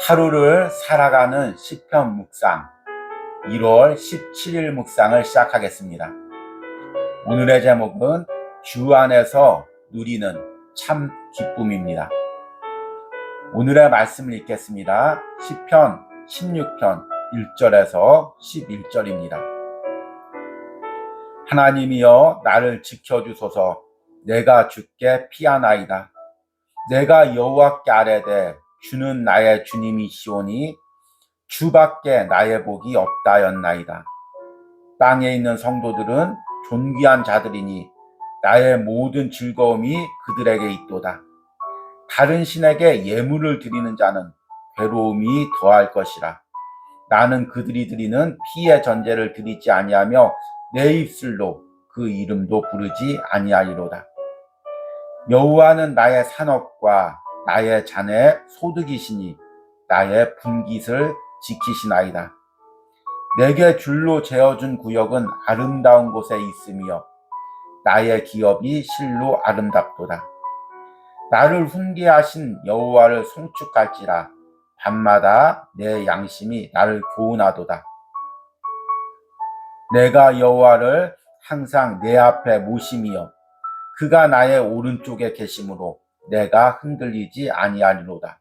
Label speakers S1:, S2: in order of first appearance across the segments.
S1: 하루를 살아가는 시편 묵상 1월 17일 묵상을 시작하겠습니다. 오늘의 제목은 주 안에서 누리는 참 기쁨입니다. 오늘의 말씀을 읽겠습니다. 시편 16편 1절에서 11절입니다. 하나님이여 나를 지켜주소서. 내가 주께 피하나이다. 내가 여호와께 아뢰되 주는 나의 주님이시오니 주밖에 나의 복이 없다였나이다. 땅에 있는 성도들은 존귀한 자들이니 나의 모든 즐거움이 그들에게 있도다. 다른 신에게 예물을 드리는 자는 괴로움이 더할 것이라. 나는 그들이 드리는 피의 전제를 드리지 아니하며 내 입술로 그 이름도 부르지 아니하리로다. 여호와는 나의 산업과 나의 잔의 소득이시니 나의 분깃을 지키시나이다. 내게 줄로 재어준 구역은 아름다운 곳에 있으며 나의 기업이 실로 아름답도다. 나를 훈계하신 여호와를 송축할지라. 밤마다 내 양심이 나를 교훈하도다. 내가 여호와를 항상 내 앞에 모심이여 그가 나의 오른쪽에 계심으로 내가 흔들리지 아니하리로다.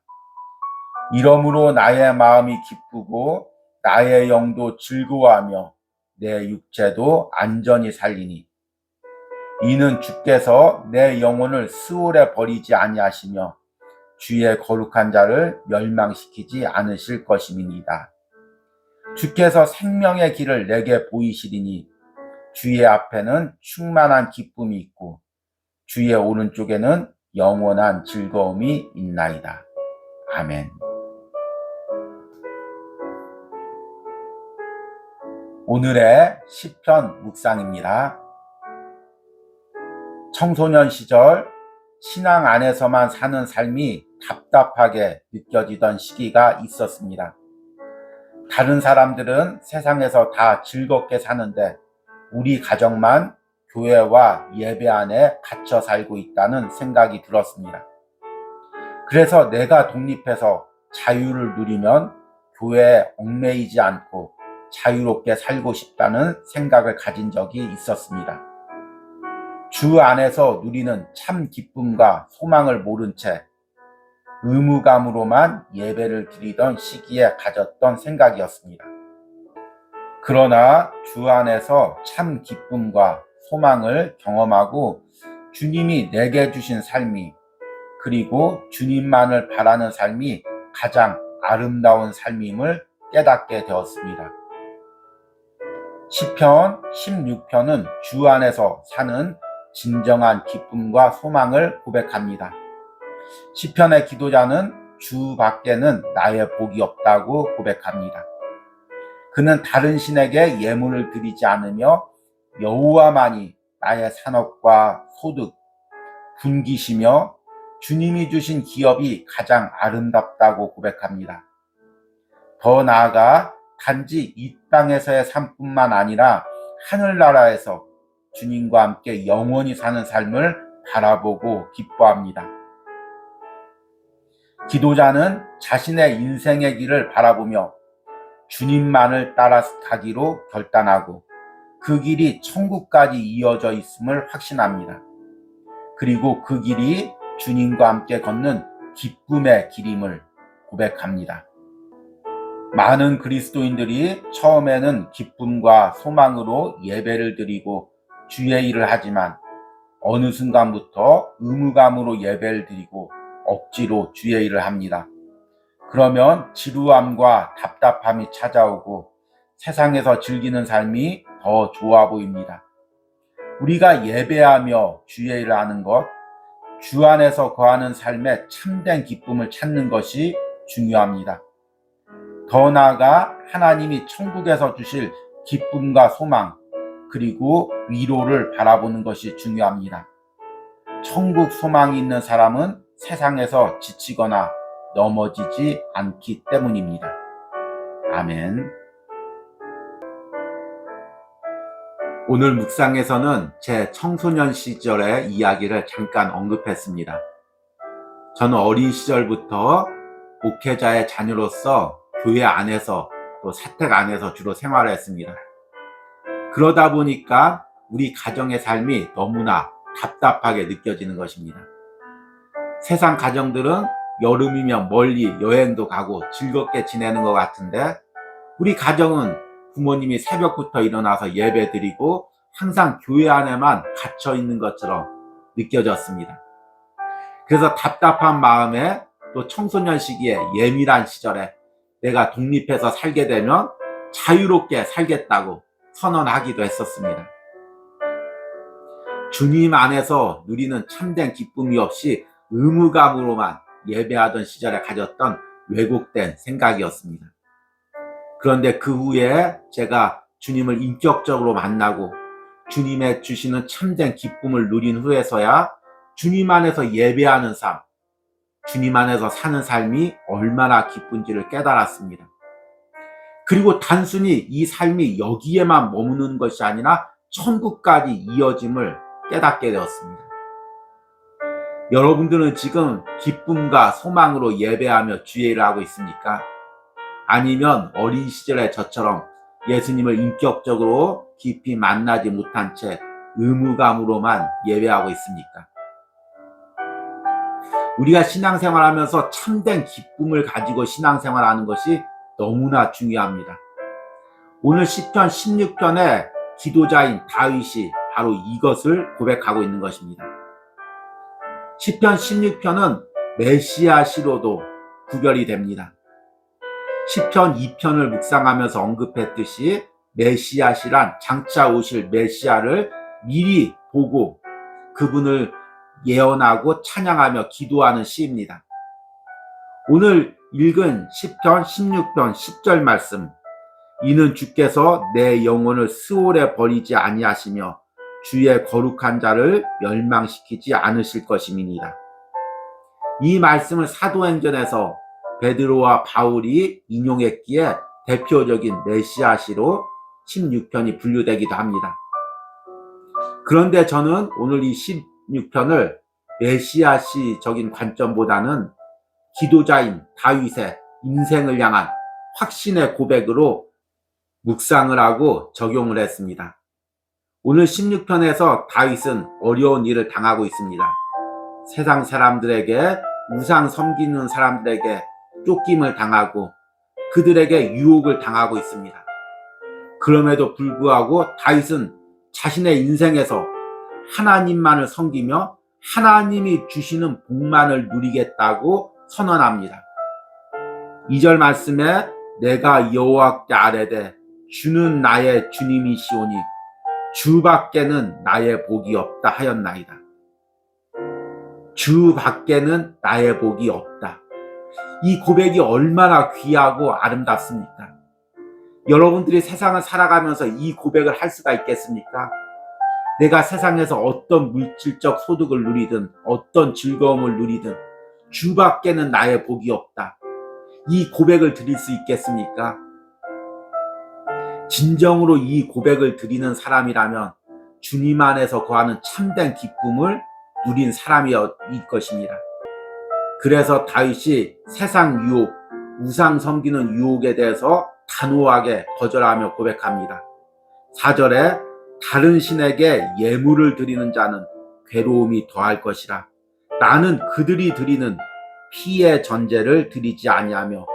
S1: 이러므로 나의 마음이 기쁘고 나의 영도 즐거워하며 내 육체도 안전히 살리니 이는 주께서 내 영혼을 스올에 버리지 아니하시며 주의 거룩한 자를 멸망시키지 않으실 것임이니이다. 주께서 생명의 길을 내게 보이시리니 주의 앞에는 충만한 기쁨이 있고 주의 오른쪽에는 영원한 즐거움이 있나이다. 아멘. 오늘의 시편 묵상입니다. 청소년 시절 신앙 안에서만 사는 삶이 답답하게 느껴지던 시기가 있었습니다. 다른 사람들은 세상에서 다 즐겁게 사는데 우리 가정만 교회와 예배 안에 갇혀 살고 있다는 생각이 들었습니다. 그래서 내가 독립해서 자유를 누리면 교회에 얽매이지 않고 자유롭게 살고 싶다는 생각을 가진 적이 있었습니다. 주 안에서 누리는 참 기쁨과 소망을 모른 채 의무감으로만 예배를 드리던 시기에 가졌던 생각이었습니다. 그러나 주 안에서 참 기쁨과 소망을 경험하고 주님이 내게 주신 삶이 그리고 주님만을 바라는 삶이 가장 아름다운 삶임을 깨닫게 되었습니다. 시편 16편은 주 안에서 사는 진정한 기쁨과 소망을 고백합니다. 시편의 기도자는 주 밖에는 나의 복이 없다고 고백합니다. 그는 다른 신에게 예물을 드리지 않으며 여호와만이 나의 산업과 소득, 분깃이며 주님이 주신 기업이 가장 아름답다고 고백합니다. 더 나아가 단지 이 땅에서의 삶뿐만 아니라 하늘나라에서 주님과 함께 영원히 사는 삶을 바라보고 기뻐합니다. 기도자는 자신의 인생의 길을 바라보며 주님만을 따라 가기로 결단하고 그 길이 천국까지 이어져 있음을 확신합니다. 그리고 그 길이 주님과 함께 걷는 기쁨의 길임을 고백합니다. 많은 그리스도인들이 처음에는 기쁨과 소망으로 예배를 드리고 주의 일을 하지만 어느 순간부터 의무감으로 예배를 드리고 억지로 주의 일을 합니다. 그러면 지루함과 답답함이 찾아오고 세상에서 즐기는 삶이 더 좋아 보입니다. 우리가 예배하며 주의 일을 하는 것, 주 안에서 거하는 삶의 참된 기쁨을 찾는 것이 중요합니다. 더 나아가 하나님이 천국에서 주실 기쁨과 소망, 그리고 위로를 바라보는 것이 중요합니다. 천국 소망이 있는 사람은 세상에서 지치거나 넘어지지 않기 때문입니다. 아멘. 오늘 묵상에서는 제 청소년 시절의 이야기를 잠깐 언급했습니다. 저는 어린 시절부터 목회자의 자녀로서 교회 안에서 또 사택 안에서 주로 생활을 했습니다. 그러다 보니까 우리 가정의 삶이 너무나 답답하게 느껴지는 것입니다. 세상 가정들은 여름이면 멀리 여행도 가고 즐겁게 지내는 것 같은데 우리 가정은 부모님이 새벽부터 일어나서 예배 드리고 항상 교회 안에만 갇혀 있는 것처럼 느껴졌습니다. 그래서 답답한 마음에 또 청소년 시기에 예민한 시절에 내가 독립해서 살게 되면 자유롭게 살겠다고 선언하기도 했었습니다. 주님 안에서 누리는 참된 기쁨이 없이 의무감으로만 예배하던 시절에 가졌던 왜곡된 생각이었습니다. 그런데 그 후에 제가 주님을 인격적으로 만나고 주님의 주시는 참된 기쁨을 누린 후에서야 주님 안에서 예배하는 삶, 주님 안에서 사는 삶이 얼마나 기쁜지를 깨달았습니다. 그리고 단순히 이 삶이 여기에만 머무는 것이 아니라 천국까지 이어짐을 깨닫게 되었습니다. 여러분들은 지금 기쁨과 소망으로 예배하며 주일을 하고 있습니까? 아니면 어린 시절의 저처럼 예수님을 인격적으로 깊이 만나지 못한 채 의무감으로만 예배하고 있습니까? 우리가 신앙생활하면서 참된 기쁨을 가지고 신앙생활하는 것이 너무나 중요합니다. 오늘 시편 16편의 기도자인 다윗이 바로 이것을 고백하고 있는 것입니다. 시편 16편은 메시아 시로도 구별이 됩니다. 시편 2편을 묵상하면서 언급했듯이 메시아 시란 장차 오실 메시아를 미리 보고 그분을 예언하고 찬양하며 기도하는 시입니다. 오늘 읽은 시편 16편 10절 말씀, 이는 주께서 내 영혼을 스올에 버리지 아니하시며 주의 거룩한 자를 멸망시키지 않으실 것임이니라. 이 말씀을 사도행전에서 베드로와 바울이 인용했기에 대표적인 메시아시로 16편이 분류되기도 합니다. 그런데 저는 오늘 이 16편을 메시아시적인 관점보다는 기도자인 다윗의 인생을 향한 확신의 고백으로 묵상을 하고 적용을 했습니다. 오늘 16편에서 다윗은 어려운 일을 당하고 있습니다. 세상 사람들에게, 우상 섬기는 사람들에게 쫓김을 당하고 그들에게 유혹을 당하고 있습니다. 그럼에도 불구하고 다윗은 자신의 인생에서 하나님만을 섬기며 하나님이 주시는 복만을 누리겠다고 선언합니다. 2절 말씀에 내가 여호와께 아뢰되 주는 나의 주님이시오니 주밖에는 나의 복이 없다 하였나이다. 주밖에는 나의 복이 없다. 이 고백이 얼마나 귀하고 아름답습니까? 여러분들이 세상을 살아가면서 이 고백을 할 수가 있겠습니까? 내가 세상에서 어떤 물질적 소득을 누리든 어떤 즐거움을 누리든 주밖에는 나의 복이 없다. 이 고백을 드릴 수 있겠습니까? 진정으로 이 고백을 드리는 사람이라면 주님 안에서 거하는 참된 기쁨을 누린 사람일 것입니다. 그래서 다윗이 세상 유혹, 우상 섬기는 유혹에 대해서 단호하게 거절하며 고백합니다. 4절에 다른 신에게 예물을 드리는 자는 괴로움이 더할 것이라. 나는 그들이 드리는 피의 전제를 드리지 아니하며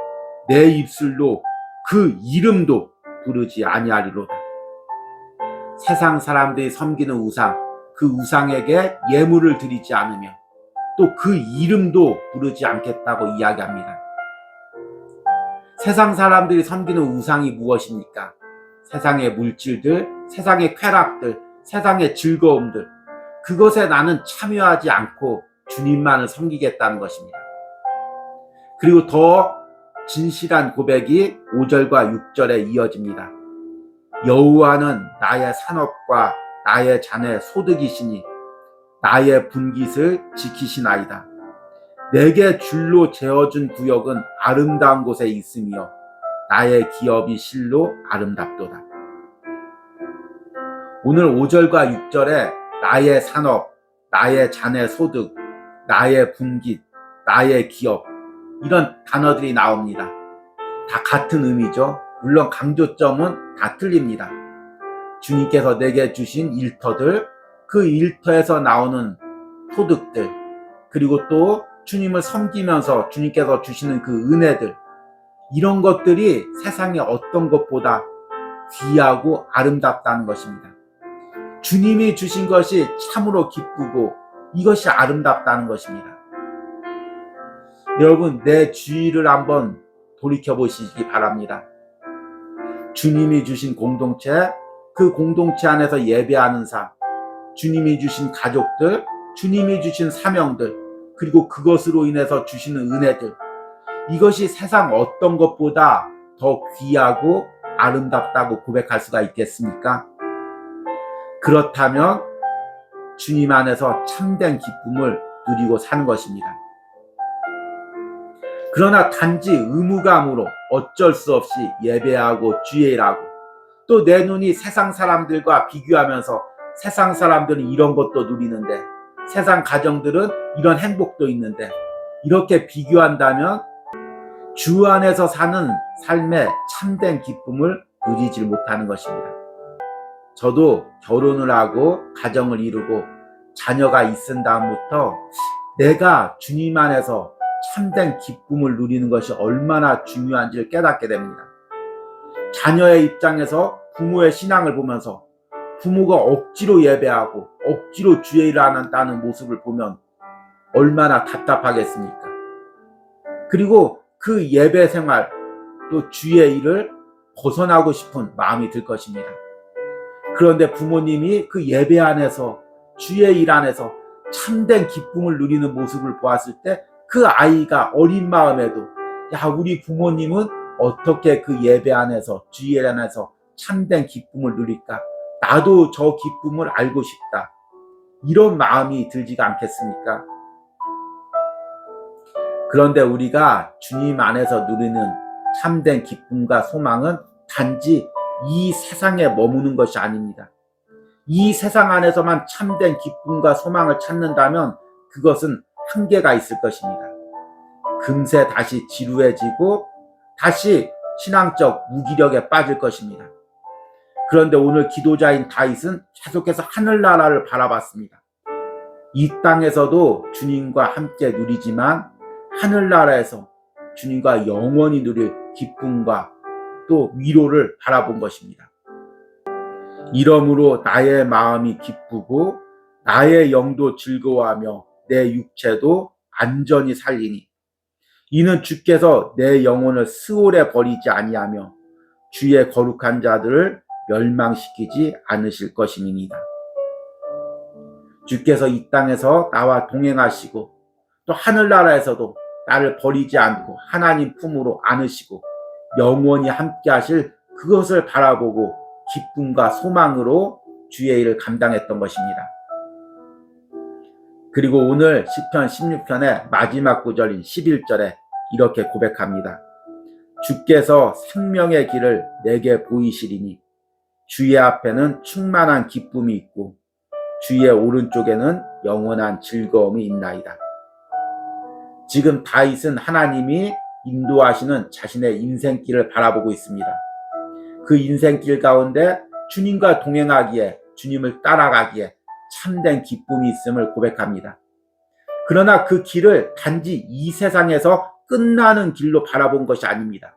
S1: 내 입술로 그 이름도 부르지 아니하리로다. 세상 사람들이 섬기는 우상, 그 우상에게 예물을 드리지 않으며 또 그 이름도 부르지 않겠다고 이야기합니다. 세상 사람들이 섬기는 우상이 무엇입니까? 세상의 물질들, 세상의 쾌락들, 세상의 즐거움들, 그것에 나는 참여하지 않고 주님만을 섬기겠다는 것입니다. 그리고 더 진실한 고백이 5절과 6절에 이어집니다. 여호와는 나의 산업과 나의 잔의 소득이시니 나의 분깃을 지키시나이다. 내게 줄로 재어준 구역은 아름다운 곳에 있으며 나의 기업이 실로 아름답도다. 오늘 5절과 6절에 나의 산업, 나의 잔의 소득, 나의 분깃, 나의 기업, 이런 단어들이 나옵니다. 다 같은 의미죠. 물론 강조점은 다 틀립니다. 주님께서 내게 주신 일터들, 그 일터에서 나오는 소득들, 그리고 또 주님을 섬기면서 주님께서 주시는 그 은혜들, 이런 것들이 세상의 어떤 것보다 귀하고 아름답다는 것입니다. 주님이 주신 것이 참으로 기쁘고 이것이 아름답다는 것입니다. 여러분, 내 주위를 한번 돌이켜 보시기 바랍니다. 주님이 주신 공동체, 그 공동체 안에서 예배하는 삶, 주님이 주신 가족들, 주님이 주신 사명들, 그리고 그것으로 인해서 주시는 은혜들, 이것이 세상 어떤 것보다 더 귀하고 아름답다고 고백할 수가 있겠습니까? 그렇다면 주님 안에서 참된 기쁨을 누리고 사는 것입니다. 그러나 단지 의무감으로 어쩔 수 없이 예배하고 주일하고, 또 내 눈이 세상 사람들과 비교하면서 세상 사람들은 이런 것도 누리는데, 세상 가정들은 이런 행복도 있는데, 이렇게 비교한다면 주 안에서 사는 삶의 참된 기쁨을 누리지 못하는 것입니다. 저도 결혼을 하고 가정을 이루고 자녀가 있은 다음부터 내가 주님 안에서 참된 기쁨을 누리는 것이 얼마나 중요한지를 깨닫게 됩니다. 자녀의 입장에서 부모의 신앙을 보면서 부모가 억지로 예배하고 억지로 주의 일을 한다는 모습을 보면 얼마나 답답하겠습니까? 그리고 그 예배 생활, 또 주의 일을 벗어나고 싶은 마음이 들 것입니다. 그런데 부모님이 그 예배 안에서, 주의 일 안에서 참된 기쁨을 누리는 모습을 보았을 때 그 아이가 어린 마음에도, 야, 우리 부모님은 어떻게 그 예배 안에서, 주의 일 안에서 참된 기쁨을 누릴까? 나도 저 기쁨을 알고 싶다. 이런 마음이 들지가 않겠습니까? 그런데 우리가 주님 안에서 누리는 참된 기쁨과 소망은 단지 이 세상에 머무는 것이 아닙니다. 이 세상 안에서만 참된 기쁨과 소망을 찾는다면 그것은 한계가 있을 것입니다. 금세 다시 지루해지고 다시 신앙적 무기력에 빠질 것입니다. 그런데 오늘 기도자인 다윗은 계속해서 하늘나라를 바라봤습니다. 이 땅에서도 주님과 함께 누리지만 하늘나라에서 주님과 영원히 누릴 기쁨과 또 위로를 바라본 것입니다. 이러므로 나의 마음이 기쁘고 나의 영도 즐거워하며 내 육체도 안전히 살리니, 이는 주께서 내 영혼을 스올에 버리지 아니하며 주의 거룩한 자들을 멸망시키지 않으실 것임이니이다. 주께서 이 땅에서 나와 동행하시고 또 하늘나라에서도 나를 버리지 않고 하나님 품으로 안으시고 영원히 함께 하실 그것을 바라보고 기쁨과 소망으로 주의 일을 감당했던 것입니다. 그리고 오늘 시편 16편의 마지막 구절인 11절에 이렇게 고백합니다. 주께서 생명의 길을 내게 보이시리니 주의 앞에는 충만한 기쁨이 있고 주의 오른쪽에는 영원한 즐거움이 있나이다. 지금 다윗은 하나님이 인도하시는 자신의 인생길을 바라보고 있습니다. 그 인생길 가운데 주님과 동행하기에, 주님을 따라가기에 참된 기쁨이 있음을 고백합니다. 그러나 그 길을 단지 이 세상에서 끝나는 길로 바라본 것이 아닙니다.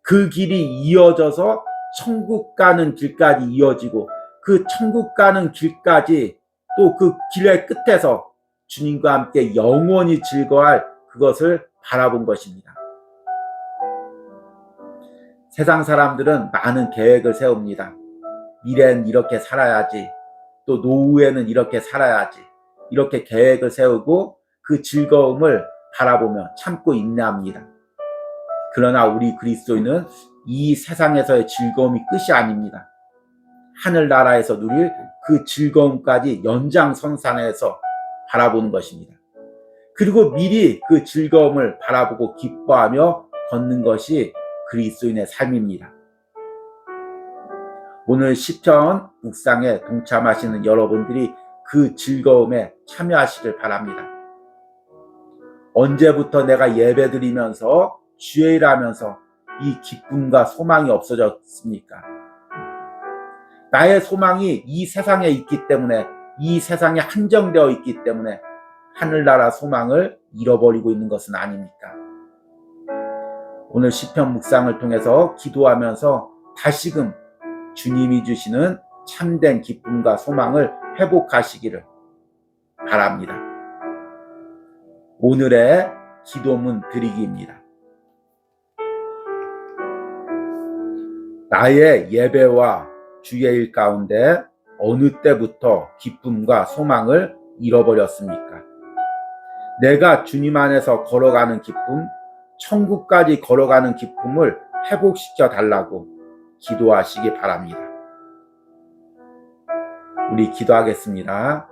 S1: 그 길이 이어져서 천국 가는 길까지 이어지고 그 천국 가는 길까지 또 그 길의 끝에서 주님과 함께 영원히 즐거워할 그것을 바라본 것입니다. 세상 사람들은 많은 계획을 세웁니다. 미래는 이렇게 살아야지, 또 노후에는 이렇게 살아야지, 이렇게 계획을 세우고 그 즐거움을 바라보며 참고 인내합니다. 그러나 우리 그리스도인은 이 세상에서의 즐거움이 끝이 아닙니다. 하늘나라에서 누릴 그 즐거움까지 연장선상에서 바라보는 것입니다. 그리고 미리 그 즐거움을 바라보고 기뻐하며 걷는 것이 그리스도인의 삶입니다. 오늘 시편 묵상에 동참하시는 여러분들이 그 즐거움에 참여하시길 바랍니다. 언제부터 내가 예배드리면서 주일하면서 이 기쁨과 소망이 없어졌습니까? 나의 소망이 이 세상에 있기 때문에, 이 세상에 한정되어 있기 때문에 하늘나라 소망을 잃어버리고 있는 것은 아닙니까? 오늘 시편 묵상을 통해서 기도하면서 다시금 주님이 주시는 참된 기쁨과 소망을 회복하시기를 바랍니다. 오늘의 기도문 드리기입니다. 나의 예배와 주의 일 가운데 어느 때부터 기쁨과 소망을 잃어버렸습니까? 내가 주님 안에서 걸어가는 기쁨, 천국까지 걸어가는 기쁨을 회복시켜 달라고 기도하시기 바랍니다. 우리 기도하겠습니다.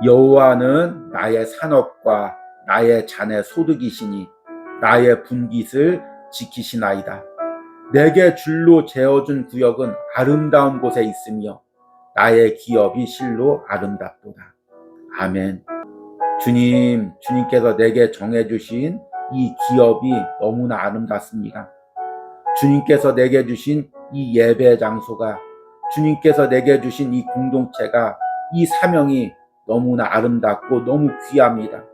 S1: 여호와는 나의 산업과 나의 잔의 소득이시니 나의 분깃을 지키시나이다. 내게 줄로 재어준 구역은 아름다운 곳에 있으며 나의 기업이 실로 아름답도다. 아멘. 주님께서 내게 정해주신 이 기업이 너무나 아름답습니다. 주님께서 내게 주신 이 예배 장소가, 주님께서 내게 주신 이 공동체가, 이 사명이 너무나 아름답고 너무 귀합니다.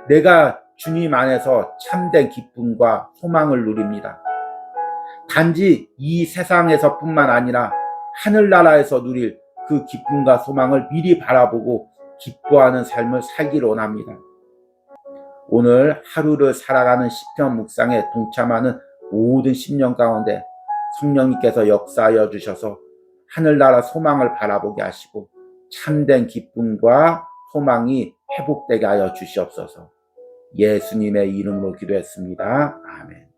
S1: 내가 주님 안에서 참된 기쁨과 소망을 누립니다. 단지 이 세상에서뿐만 아니라 하늘나라에서 누릴 그 기쁨과 소망을 미리 바라보고 기뻐하는 삶을 살기를 원합니다. 오늘 하루를 살아가는 시편 묵상에 동참하는 모든 심령 가운데 성령님께서 역사하여 주셔서 하늘나라 소망을 바라보게 하시고 참된 기쁨과 소망이 회복되게 하여 주시옵소서. 예수님의 이름으로 기도했습니다. 아멘.